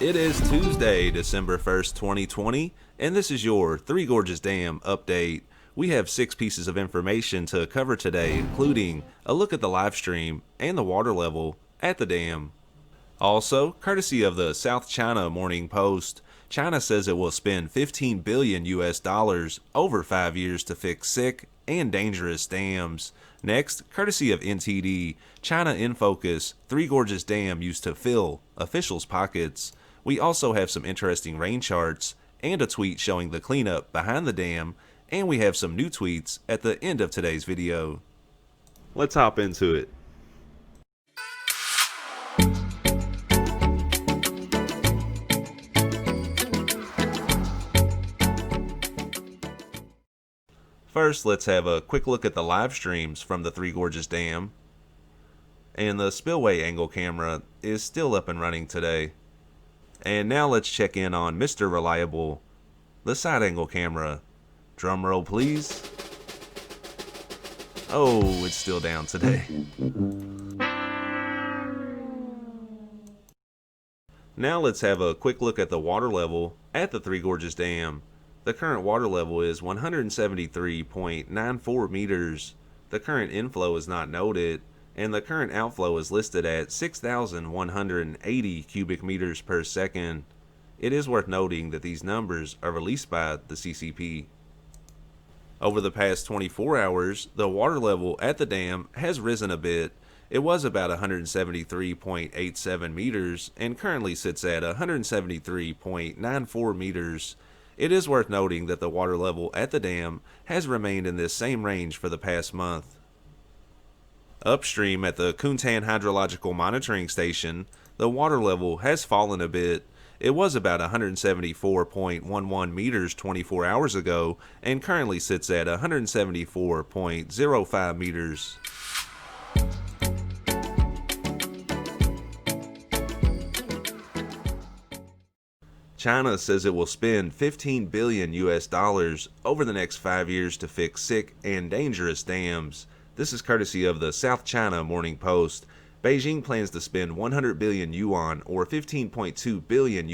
It is Tuesday, December 1st, 2020, and this is your Three Gorges Dam update. We have 6 pieces of information to cover today, including a look at the live stream and the water level at the dam. Also, courtesy of the South China Morning Post, China says it will spend $15 billion over 5 years to fix sick and dangerous dams. Next, courtesy of NTD, China in focus, Three Gorges Dam used to fill officials' pockets. We also have some interesting rain charts and a tweet showing the cleanup behind the dam, and we have some new tweets at the end of today's video. Let's hop into it. First, let's have a quick look at the live streams from the Three Gorges Dam. And the spillway angle camera is still up and running today. And now let's check in on Mr. Reliable, the side angle camera. Drum roll please. Oh, it's still down today. Now let's have a quick look at the water level at the Three Gorges Dam. The current water level is 173.94 meters. The current inflow is not noted, and the current outflow is listed at 6,180 cubic meters per second. It is worth noting that these numbers are released by the CCP. Over the past 24 hours, the water level at the dam has risen a bit. It was about 173.87 meters and currently sits at 173.94 meters. It is worth noting that the water level at the dam has remained in this same range for the past month. Upstream at the Kuntan Hydrological Monitoring Station, the water level has fallen a bit. It was about 174.11 meters 24 hours ago and currently sits at 174.05 meters. China says it will spend $15 billion over the next 5 years to fix sick and dangerous dams. This is courtesy of the South China Morning Post. Beijing plans to spend 100 billion yuan or $15.2 billion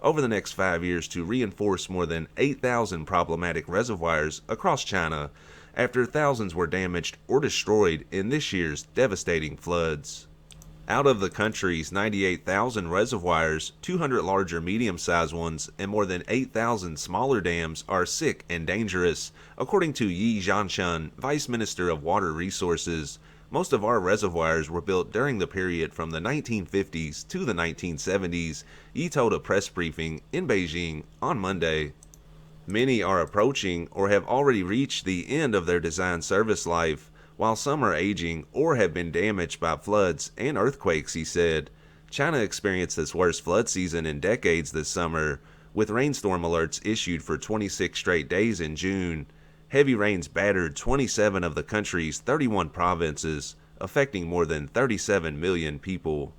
over the next 5 years to reinforce more than 8,000 problematic reservoirs across China after thousands were damaged or destroyed in this year's devastating floods. Out of the country's 98,000 reservoirs, 200 larger medium-sized ones and more than 8,000 smaller dams are sick and dangerous, according to Yi Zhanshan, Vice Minister of Water Resources. Most of our reservoirs were built during the period from the 1950s to the 1970s, Yi told a press briefing in Beijing on Monday. Many are approaching or have already reached the end of their design service life, while some are aging or have been damaged by floods and earthquakes, he said. China experienced its worst flood season in decades this summer, with rainstorm alerts issued for 26 straight days in June. Heavy rains battered 27 of the country's 31 provinces, affecting more than 37 million people.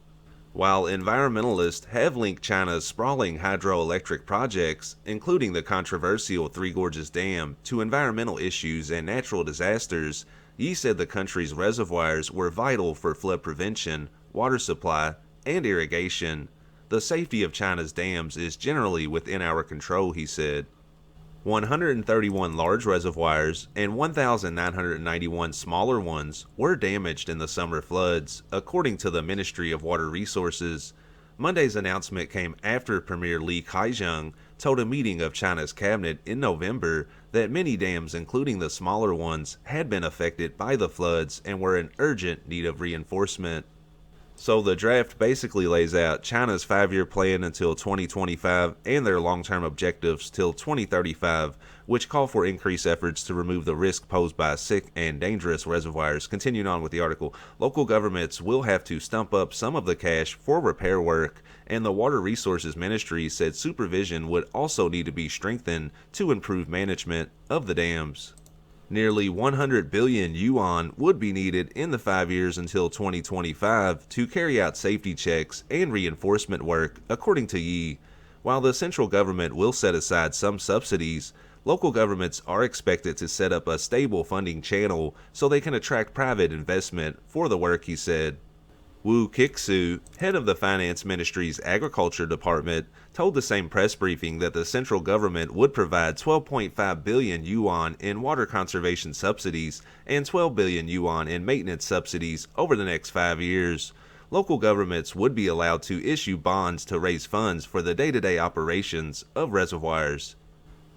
While environmentalists have linked China's sprawling hydroelectric projects, including the controversial Three Gorges Dam, to environmental issues and natural disasters, Yi said the country's reservoirs were vital for flood prevention, water supply, and irrigation. The safety of China's dams is generally within our control, he said. 131 large reservoirs and 1,991 smaller ones were damaged in the summer floods, according to the Ministry of Water Resources. Monday's announcement came after Premier Li Keqiang told a meeting of China's cabinet in November that many dams, including the smaller ones, had been affected by the floods and were in urgent need of reinforcement. So the draft basically lays out China's 5-year plan until 2025 and their long-term objectives till 2035, which call for increased efforts to remove the risk posed by sick and dangerous reservoirs. Continuing on with the article, local governments will have to stump up some of the cash for repair work, and the Water Resources Ministry said supervision would also need to be strengthened to improve management of the dams. Nearly 100 billion yuan would be needed in the 5 years until 2025 to carry out safety checks and reinforcement work, according to Yi. While the central government will set aside some subsidies, local governments are expected to set up a stable funding channel so they can attract private investment for the work, he said. Wu Kixu, head of the Finance Ministry's Agriculture Department, told the same press briefing that the central government would provide 12.5 billion yuan in water conservation subsidies and 12 billion yuan in maintenance subsidies over the next 5 years. Local governments would be allowed to issue bonds to raise funds for the day-to-day operations of reservoirs.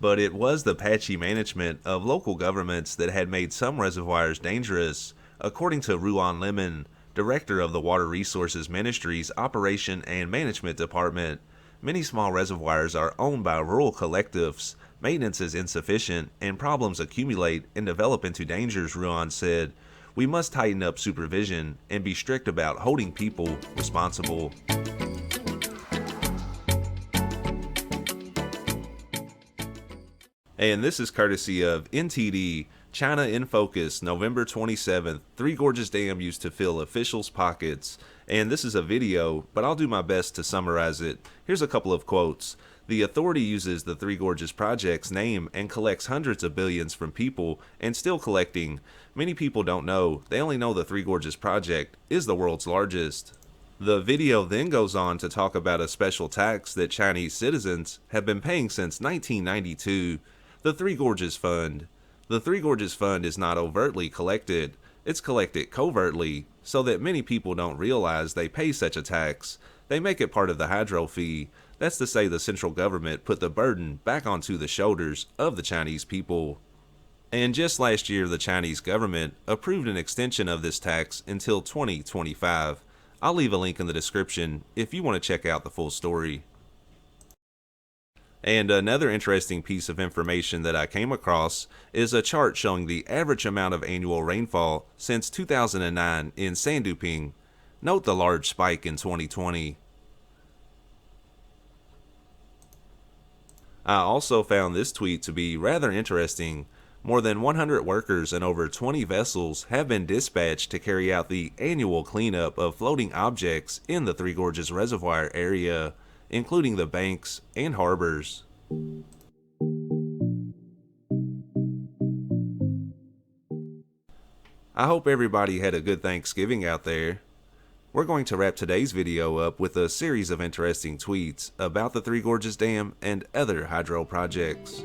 But it was the patchy management of local governments that had made some reservoirs dangerous, according to Ruan Lemon, director of the Water Resources Ministry's Operation and Management Department. Many small reservoirs are owned by rural collectives. Maintenance is insufficient, and problems accumulate and develop into dangers, Ruan said. We must tighten up supervision and be strict about holding people responsible. And this is courtesy of NTD, China in Focus, November 27th. Three Gorges Dam used to fill officials' pockets. And this is a video, but I'll do my best to summarize it. Here's a couple of quotes. The authority uses the Three Gorges project's name and collects hundreds of billions from people, and still collecting. Many people don't know. They only know the Three Gorges project is the world's largest. The video then goes on to talk about a special tax that Chinese citizens have been paying since 1992. The Three Gorges Fund. The Three Gorges Fund is not overtly collected. It's collected covertly, so that many people don't realize they pay such a tax. They make it part of the hydro fee. That's to say the central government put the burden back onto the shoulders of the Chinese people. And just last year, the Chinese government approved an extension of this tax until 2025. I'll leave a link in the description if you want to check out the full story. And another interesting piece of information that I came across is a chart showing the average amount of annual rainfall since 2009 in Sanduping. Note the large spike in 2020. I also found this tweet to be rather interesting. More than 100 workers and over 20 vessels have been dispatched to carry out the annual cleanup of floating objects in the Three Gorges Reservoir area, including the banks and harbors. I hope everybody had a good Thanksgiving out there. We're going to wrap today's video up with a series of interesting tweets about the Three Gorges Dam and other hydro projects.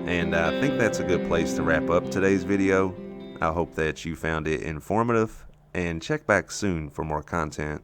And I think that's a good place to wrap up today's video. I hope that you found it informative, and check back soon for more content.